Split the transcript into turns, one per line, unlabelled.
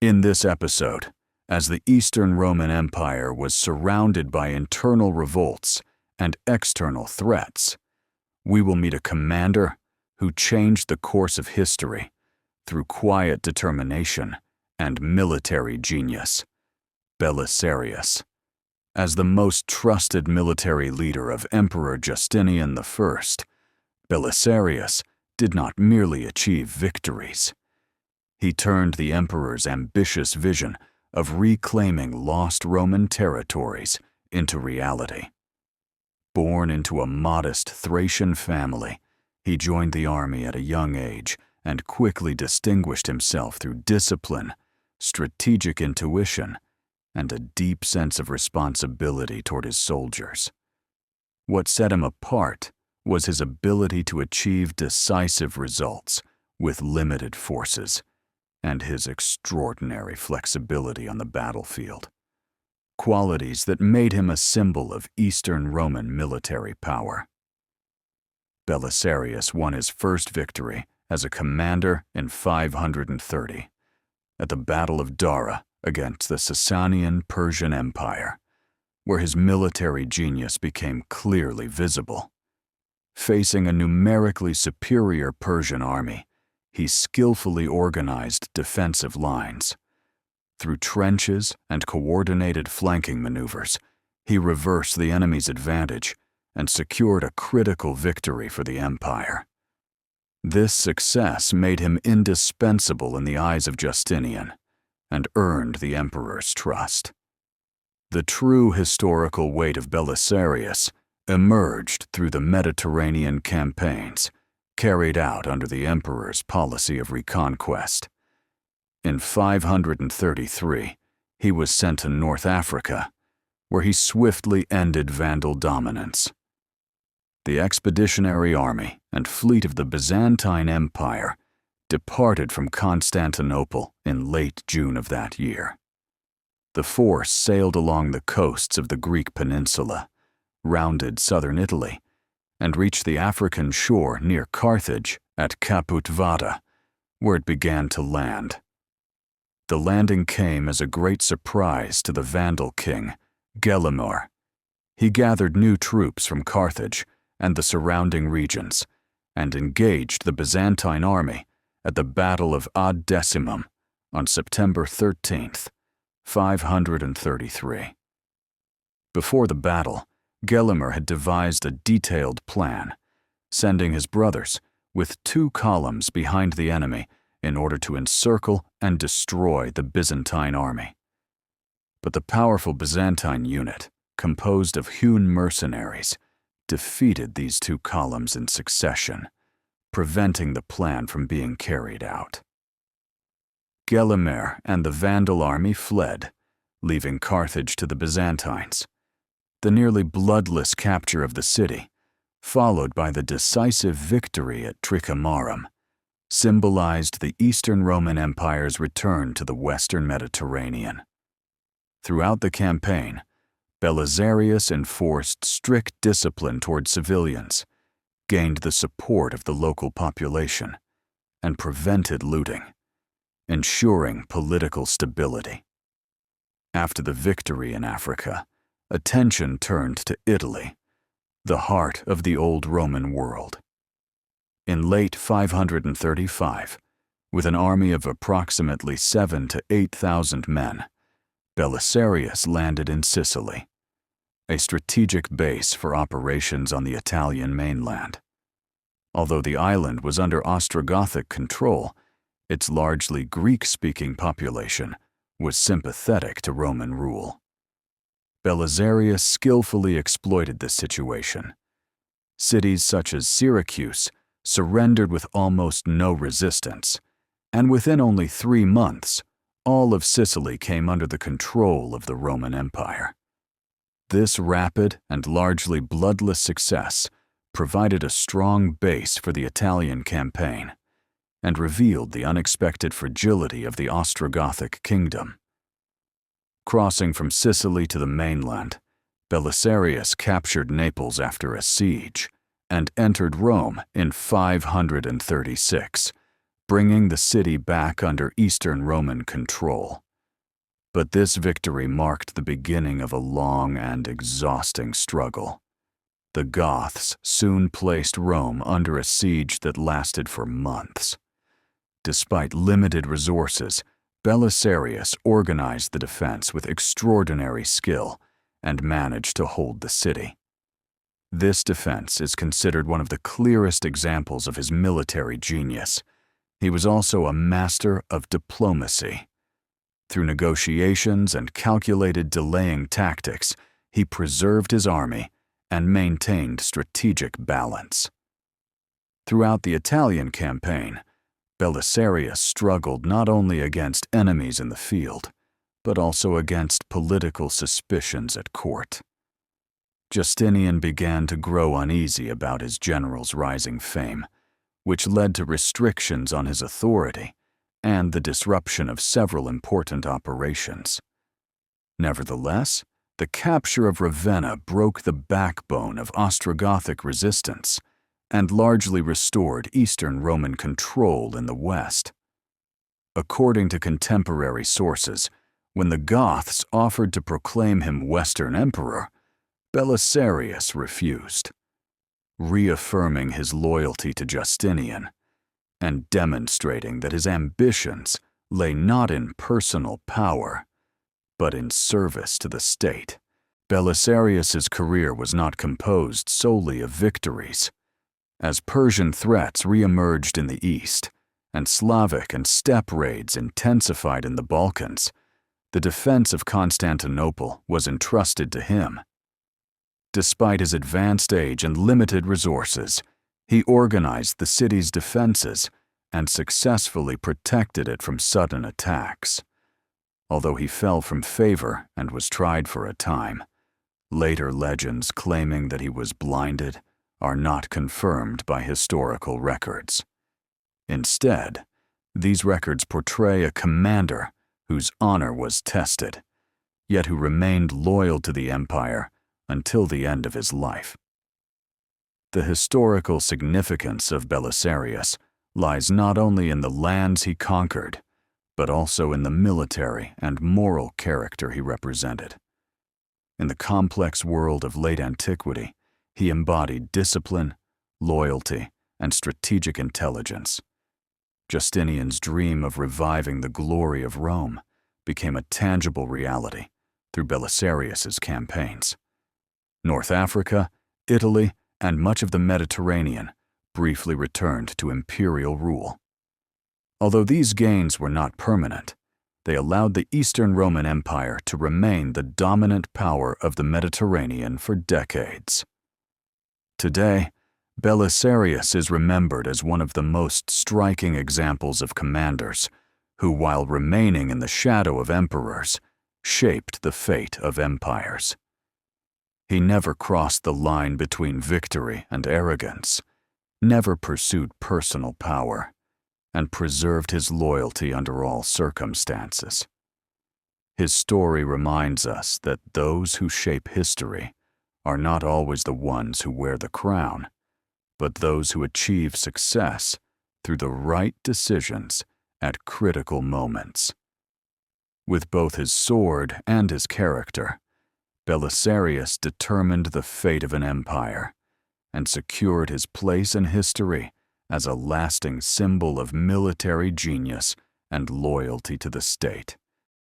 In this episode, as the Eastern Roman Empire was surrounded by internal revolts and external threats, we will meet a commander who changed the course of history through quiet determination and military genius, Belisarius. As the most trusted military leader of Emperor Justinian I, Belisarius did not merely achieve victories. He turned the emperor's ambitious vision of reclaiming lost Roman territories into reality. Born into a modest Thracian family, he joined the army at a young age and quickly distinguished himself through discipline, strategic intuition, and a deep sense of responsibility toward his soldiers. What set him apart was his ability to achieve decisive results with limited forces, and his extraordinary flexibility on the battlefield, qualities that made him a symbol of Eastern Roman military power. Belisarius won his first victory as a commander in 530, at the Battle of Dara against the Sasanian Persian Empire, where his military genius became clearly visible. Facing a numerically superior Persian army, he skillfully organized defensive lines. Through trenches and coordinated flanking maneuvers, he reversed the enemy's advantage and secured a critical victory for the empire. This success made him indispensable in the eyes of Justinian and earned the emperor's trust. The true historical weight of Belisarius emerged through the Mediterranean campaigns carried out under the emperor's policy of reconquest. In 533, he was sent to North Africa, where he swiftly ended Vandal dominance. The expeditionary army and fleet of the Byzantine Empire departed from Constantinople in late June of that year. The force sailed along the coasts of the Greek peninsula, rounded southern Italy, and reached the African shore near Carthage at Caput Vada, where it began to land. The landing came as a great surprise to the Vandal king, Gelimer. He gathered new troops from Carthage and the surrounding regions and engaged the Byzantine army at the Battle of Ad Decimum on September 13th, 533. Before the battle, Gelimer had devised a detailed plan, sending his brothers with 2 columns behind the enemy in order to encircle and destroy the Byzantine army. But the powerful Byzantine unit, composed of hewn mercenaries, defeated these 2 columns in succession, preventing the plan from being carried out. Gelimer and the Vandal army fled, leaving Carthage to the Byzantines. The nearly bloodless capture of the city, followed by the decisive victory at Tricamarum, symbolized the Eastern Roman Empire's return to the Western Mediterranean. Throughout the campaign, Belisarius enforced strict discipline toward civilians, gained the support of the local population, and prevented looting, ensuring political stability. After the victory in Africa, attention turned to Italy, the heart of the old Roman world. In late 535, with an army of approximately 7,000 to 8,000 men, Belisarius landed in Sicily, a strategic base for operations on the Italian mainland. Although the island was under Ostrogothic control, its largely Greek-speaking population was sympathetic to Roman rule. Belisarius skillfully exploited this situation. Cities such as Syracuse surrendered with almost no resistance, and within only 3 months, all of Sicily came under the control of the Roman Empire. This rapid and largely bloodless success provided a strong base for the Italian campaign and revealed the unexpected fragility of the Ostrogothic kingdom. Crossing from Sicily to the mainland, Belisarius captured Naples after a siege and entered Rome in 536, bringing the city back under Eastern Roman control. But this victory marked the beginning of a long and exhausting struggle. The Goths soon placed Rome under a siege that lasted for months. Despite limited resources, Belisarius organized the defense with extraordinary skill and managed to hold the city. This defense is considered one of the clearest examples of his military genius. He was also a master of diplomacy. Through negotiations and calculated delaying tactics, he preserved his army and maintained strategic balance. Throughout the Italian campaign, Belisarius struggled not only against enemies in the field, but also against political suspicions at court. Justinian began to grow uneasy about his general's rising fame, which led to restrictions on his authority and the disruption of several important operations. Nevertheless, the capture of Ravenna broke the backbone of Ostrogothic resistance and largely restored Eastern Roman control in the West. According to contemporary sources, when the Goths offered to proclaim him Western Emperor, Belisarius refused, reaffirming his loyalty to Justinian and demonstrating that his ambitions lay not in personal power, but in service to the state. Belisarius's career was not composed solely of victories. As Persian threats re-emerged in the east, and Slavic and steppe raids intensified in the Balkans, the defense of Constantinople was entrusted to him. Despite his advanced age and limited resources, he organized the city's defenses and successfully protected it from sudden attacks. Although he fell from favor and was tried for a time, later legends claiming that he was blinded are not confirmed by historical records. Instead, these records portray a commander whose honor was tested, yet who remained loyal to the empire until the end of his life. The historical significance of Belisarius lies not only in the lands he conquered, but also in the military and moral character he represented. In the complex world of late antiquity, he embodied discipline, loyalty, and strategic intelligence. Justinian's dream of reviving the glory of Rome became a tangible reality through Belisarius's campaigns. North Africa, Italy, and much of the Mediterranean briefly returned to imperial rule. Although these gains were not permanent, they allowed the Eastern Roman Empire to remain the dominant power of the Mediterranean for decades. Today, Belisarius is remembered as one of the most striking examples of commanders who, while remaining in the shadow of emperors, shaped the fate of empires. He never crossed the line between victory and arrogance, never pursued personal power, and preserved his loyalty under all circumstances. His story reminds us that those who shape history are not always the ones who wear the crown, but those who achieve success through the right decisions at critical moments. With both his sword and his character, Belisarius determined the fate of an empire and secured his place in history as a lasting symbol of military genius and loyalty to the state.